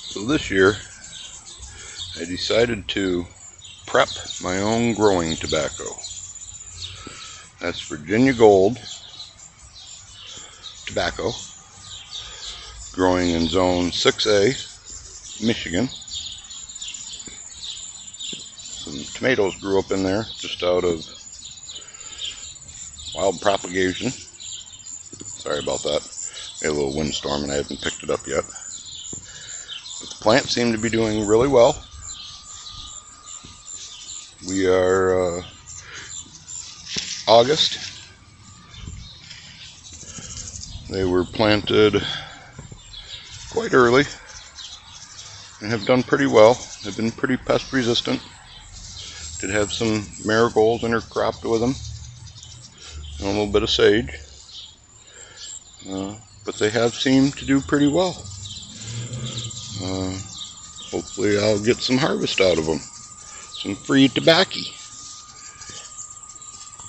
So this year I decided to prep my own growing tobacco. That's Virginia Gold tobacco, growing in zone 6A, Michigan. Some tomatoes grew up in there just out of wild propagation. Sorry about that. We had a little windstorm and I haven't picked it up yet. But the plants seem to be doing really well. We are August. They were planted quite early and have done pretty well. They've been pretty pest resistant. Did have some marigolds intercropped with them and a little bit of sage. But they have seemed to do pretty well. Hopefully I'll get some harvest out of them. Some free tobacco.